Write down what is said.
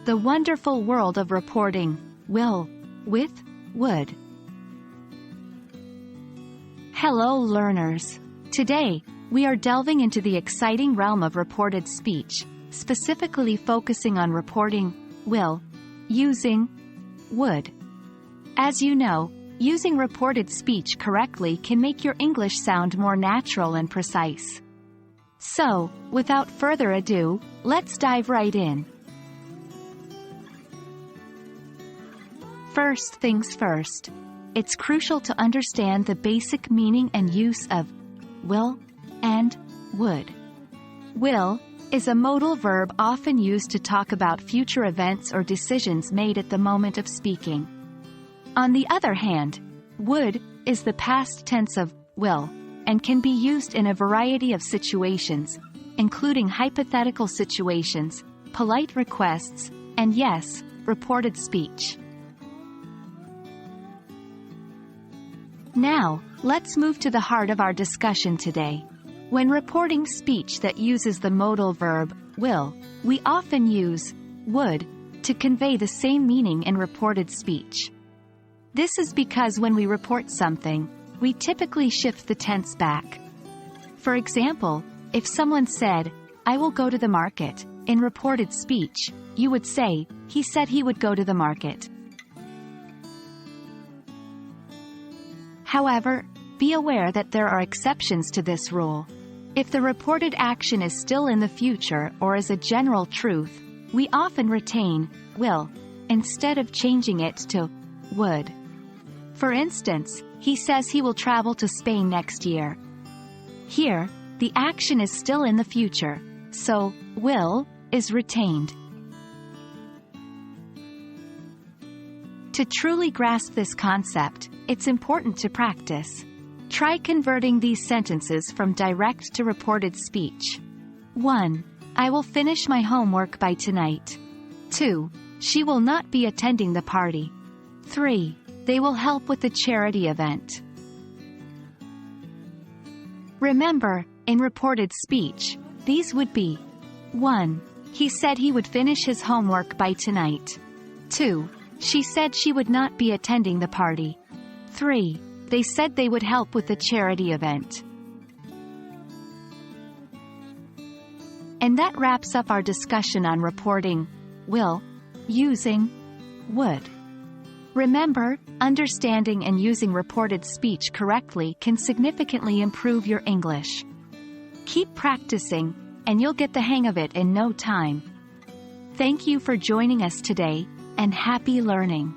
The wonderful world of reporting, will, with, would. Hello learners! Today, we are delving into the exciting realm of reported speech, specifically focusing on reporting, will, using, would. As you know, using reported speech correctly can make your English sound more natural and precise. So, without further ado, let's dive right in. First things first, it's crucial to understand the basic meaning and use of will and would. Will is a modal verb often used to talk about future events or decisions made at the moment of speaking. On the other hand, would is the past tense of will and can be used in a variety of situations, including hypothetical situations, polite requests, and yes, reported speech. Now, let's move to the heart of our discussion today. When reporting speech that uses the modal verb, will, we often use would to convey the same meaning in reported speech. This is because when we report something, we typically shift the tense back. For example, if someone said, "I will go to the market," in reported speech, you would say, "He said he would go to the market." However, be aware that there are exceptions to this rule. If the reported action is still in the future or is a general truth, we often retain will instead of changing it to would. For instance, he says he will travel to Spain next year. Here, the action is still in the future, so will is retained. To truly grasp this concept, it's important to practice. Try converting these sentences from direct to reported speech. 1. I will finish my homework by tonight. 2. She will not be attending the party. 3. They will help with the charity event. Remember, in reported speech, these would be 1. He said he would finish his homework by tonight. 2. She said she would not be attending the party. 3. They said they would help with the charity event. And that wraps up our discussion on reporting will, using, would. Remember, understanding and using reported speech correctly can significantly improve your English. Keep practicing, and you'll get the hang of it in no time. Thank you for joining us today, and happy learning!